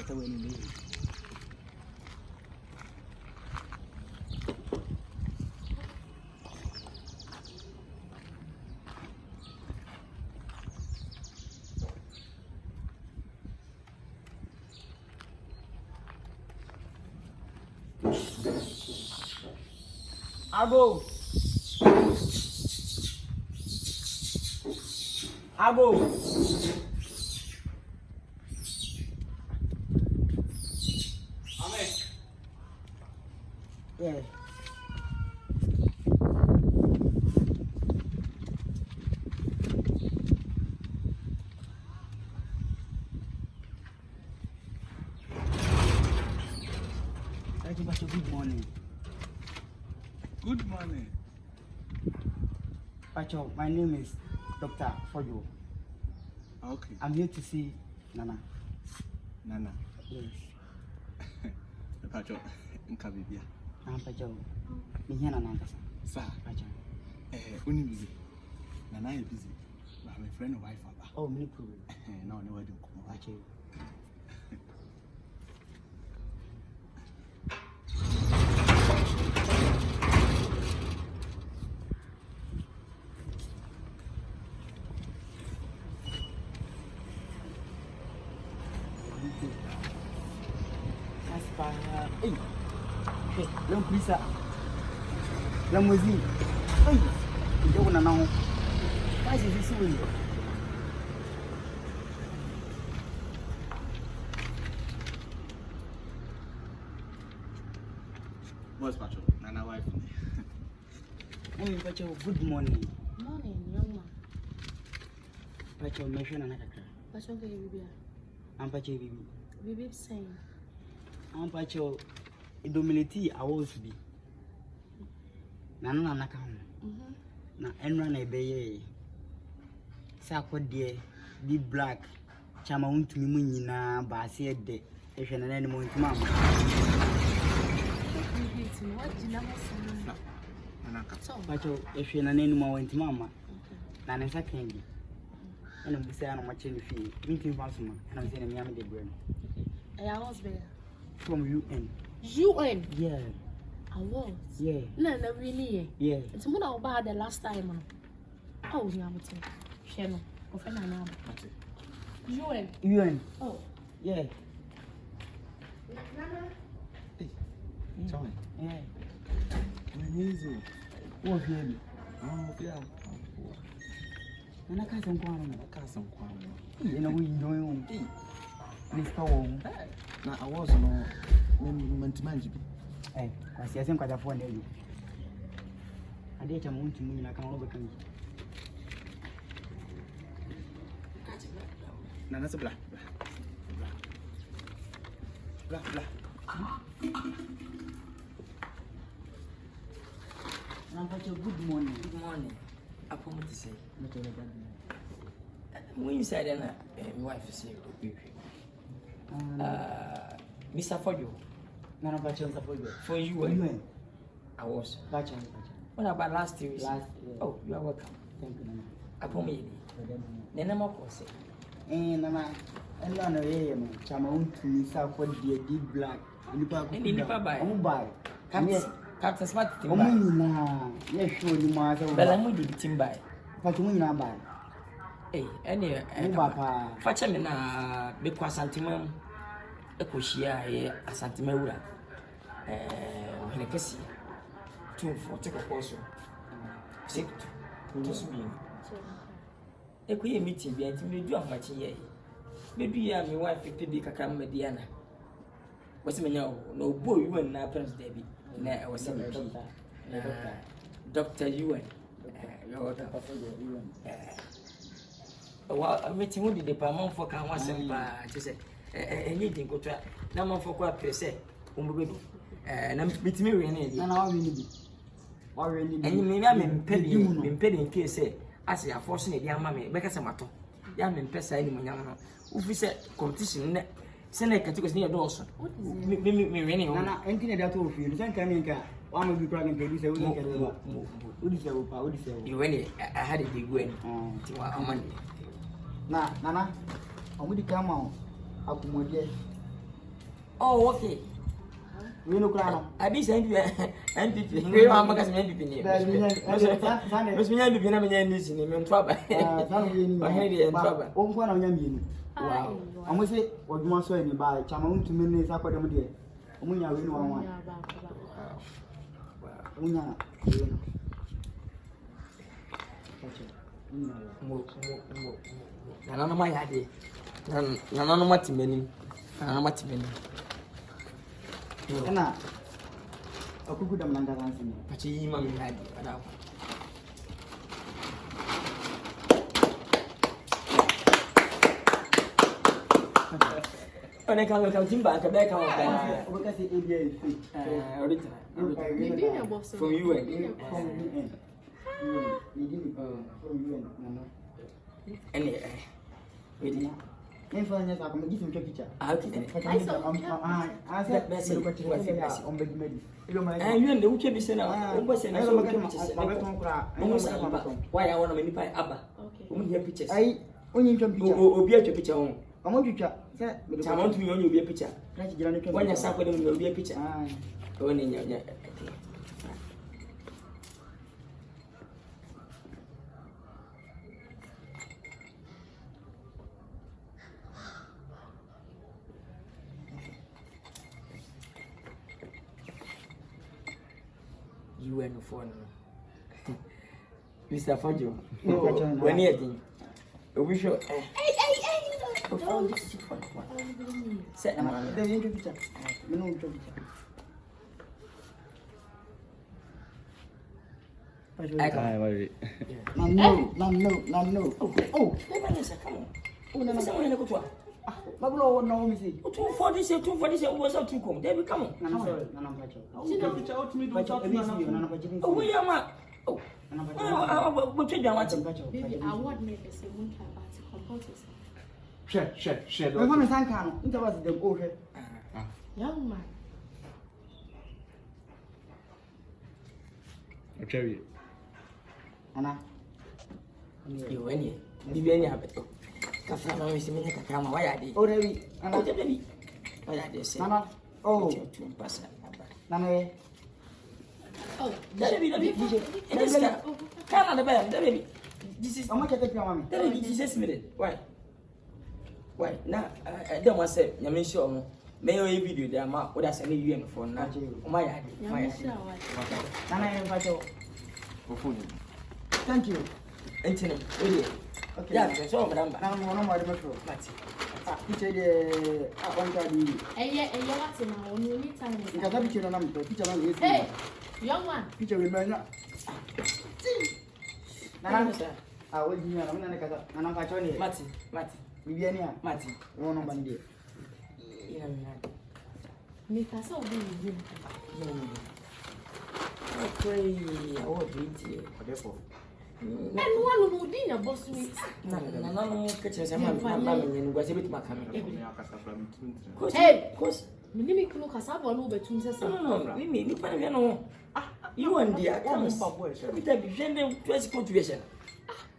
kasa wani ne. Abo. Amen. Yeah. Good morning. Good morning. Pacho, my name is Dr. Fojo. Okay. I'm here to see Nana. Nana. Yes. Pacho, nkabibia. Pacho, me here Nana. Sir. Pacho. Uni busy. Nana is busy. But my friend and wife are. Oh, me problem. No, no, I don't come. Pacho. Hey, lem polisa, limousine. Hey, you don't know. Why is this way? What's Pacho? Nana wife. Hey, Pacho, good morning. Morning, young man. Pacho, me share Nana kakra. Pacho ke bibi. Am Pacho bibi. Bibi saying. Am Pacho, idomility awards bi. Nana ka ho. Na enra na ebeye. Sa akode bi black. Chama untumi mu nyina ba ase de. Ehwe na ne mo ntumi ama. What did you say? Nana ka. Pacho, ehwe na ne mo ntumi ama. Na ne sa kan bi. Ena bi say na ma che ne fi. Ntumi fa so ma. Ena bi say na mi am de brand. I was there. From UN. UN? Yeah. I was? Yeah. No, really. Yeah. It's when I was the last time. Oh, you have to. Sheno. UN? UN. Oh. Yeah. Hey. Tell me. Yeah. Amazing. What really? Oh, yeah. Nana ka san kwano. Some kwano. You know we doing. Mr. Wong. Na I was no mantimanji. Eh, kwasi asen kwata phone dey. Ade cha muntu munyi na kama obe kan. Nana se bla. Bla. Pacho, good morning. Good morning. I promise to say. Mr. When you said that, my wife is here. Mr. Fojo. Nana Pacho support you. For you, UN. I was. Pacho. What about last year? Last year. Oh, you are welcome. Thank you, Nana. I promise you. Then I'm of course. Nana, ela na yeye no. Chama untumi sa akode di black. Nipa ko. Nipa buy. Omo buy. Captain Smart team Omo buy. nyina. Ye show ni ma sa. But I'm with the team buy. Pacho mo nyina buy. Hey, any Facha me na be kwa santima ekohia ye asantima wura. Ohene kesi. 2 take a course. 6 to swim. Ekuye meeting bi antimi do amachi ye. Bedu ya me wife pebi kaka mediana. Wasi menya no obo UN na president bi na wasi me Dr. UN. Your well, meeting with the department for can was to say anything go to na man for kwa presse umbedu na meet me really Nana wa wini bi. Wa wini bi. And me me pedi in case as ya force na dia ama me be kasa mato ya me pesa ni munyam no ufi se competition ne se na categories ne do so me really Nana enti na da to ofi sen kan nka wa ma bi kra nka bi se wo nka do odi se wo pa odi se wo you really I had a big win tiwa amani na Nana omudi kama akumode Oh, okay. We no crown. I be saying NPP. You are making NPP name. Miss me NPP na me name ni me trouble. My head in trouble. O nko na nya mienu. Wow. Amo se oduma so ni ba chama untumi ne sa kwadam de. Omo nya we ni wan wan. Unya. Nana no my yade. Nana no matimeni. Nana matimeni. Ena akuku dam nanga ransi ni. Pachi yi ma mi yade ada. Ona ka timba ka be ka wa ba. O ka se ABA fit. Original. From UN. Any wait. Influence ya kama give him picture. Okay. I said best on bed medi. UN the uche bi se na o bo se na so uche pictures. Why I want many pie aba. Okay. Here pictures. Ai onye ntwa picture. Obi atwa picture ho. Amo twitwa. Se chama ntu nyonyo obi picture. Na kijira ne twa. Wanya sa kwa dem obi picture. O ni nya. UN phone. Mr. Fajo. When you think? We show. Hey. Oh, this is fun. Set them on. They into picture. Me no into picture. I can't worry. No. Oh. Never listen. Come on. Oh, no. Someone go to. Babulo no me see. 240 was out to come. There come on. No, sorry. No, See the picture out to me. Don't talk to me. Oh, we are ma. Oh. What you want? Baby, I want me to say one time about the computers. Share. We want to thank her. It was the go here. Young man. Cherry. Ana. You any? Bibi any habit. Kafa na wisi mimi kakama wayadi. Oh, Debbie. Ana. Debbie. Wayadi say. Ana. Oh. Nana. Oh, Debbie. This guy. Kana the baby. Debbie. This is. How much I take your mommy? Debbie, this is minute. Why? Na dem was say nyame show mo. Me yo video there ma what say me UN for na. O ma yadi. Nana invite you. Thank you. Entene. Really. Okay. Yeah, so madam. Na mo no mo de metro. Mati. Picture de abonka di. Eye wati na onu ni time. Nka picture na mto. Picture na yes. Hey, young man. Picture we manya. Nana. We di na na kasa. Nana ka choni. Mati. Bibi ani a. Mati. Wo no bandi. Ina mi na. Me kasa obi ni. Okay, I want to eat here. Therefore. And one who did your boss me. No, kitchen say man ni ngwa se bit makame. Hey, course. Minimi kuno kasa bo no betum se se. No. Mimi ni pa na no. You and dia come papa. We tell be jende twesi contribution.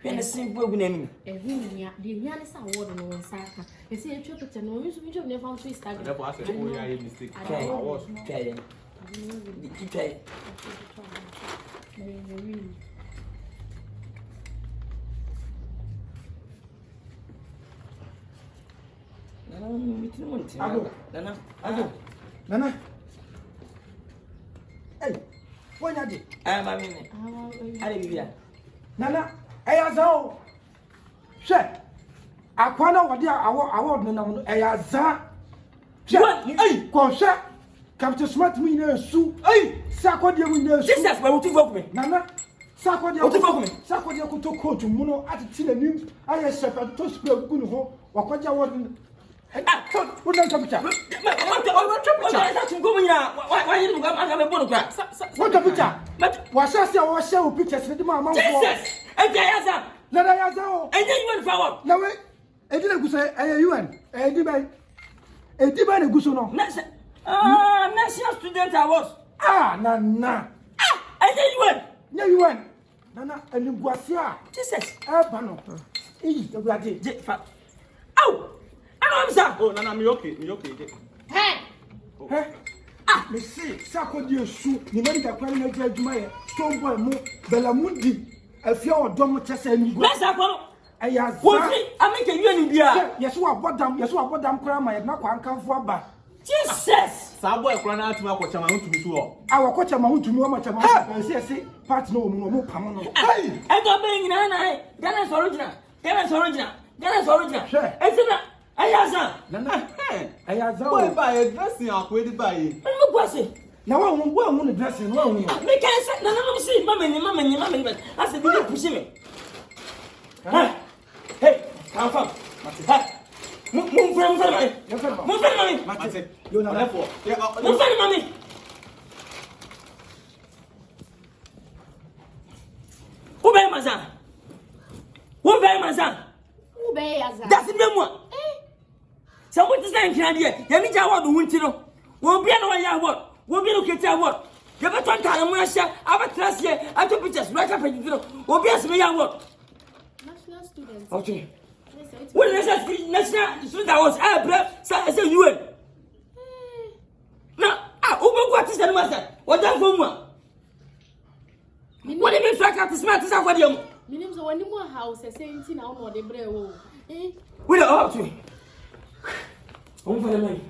When simple gu nanu. Nia, the nia is award no one saka. You see a trip to no use me never to Instagram. Therefore, I said, oh, yeah, you mistake. Try it. Try it. Nana. Hey, what you did? Nana, Ayazo. Share. Aquana, what dear, our no Ayaza. Hey, Consha. Captain Smart me no soup. Hey, Sakodia windows. Jesus, where would you vote me? Nana, Sakodia could talk to Muno at Tilanim. I have separate to spell good home. Wakaja wasn't. What does the picture? What the picture? Was I show pictures with my mouth? Jesus! And Jayaza! Let I go. And then you went forward. No, I didn't say, I UN. I demand a gusono. National student I was. Nana. And then you went. No, you went. Nana, and you was here. Jesus. Bano. The bloody. Oh! I'm sorry. Oh, Nana, me okay. Hey! me see sakodi esu ni medical kwani na je adwuma ye tomboy mu belamundi afia odom chese nigo Besa kwano eya za wo fi ameke wiani bia yeso abodam kora ma ye na kwa nkanfo aba Jesus Saa boy kura na atuma ko chama ntumi so ho. Awakocha mahutumi wa machama nsi part no mu pam no. Hey! E go be nyina na e. Ghana's original. Ezina ayaza. Nana Ayaza. boy buy dressing akwe di buy. Me kwase. Na wa hu ne dressing wa hu. Me can say na no see mama ni. As e dey push me. Hey, come from. Hey. Move from me. Mate. Yo na Therefore. Move from mommy. Who be maza? Who be yaza? That's the one. So what is that can here? Ya ni jawa do wunti no. Wo bia no ya what? Wo bia no keta what? Ya be ton kan mo ahia, abatras here, ato pictures, right up page no. Wo bia se ya what? National students. Okay. When national student was say UN. Now, who go to the master? What that for one? What do you mean track out the smart is what you mean so when you house saying now no de brewo. We are up to. Home for the money.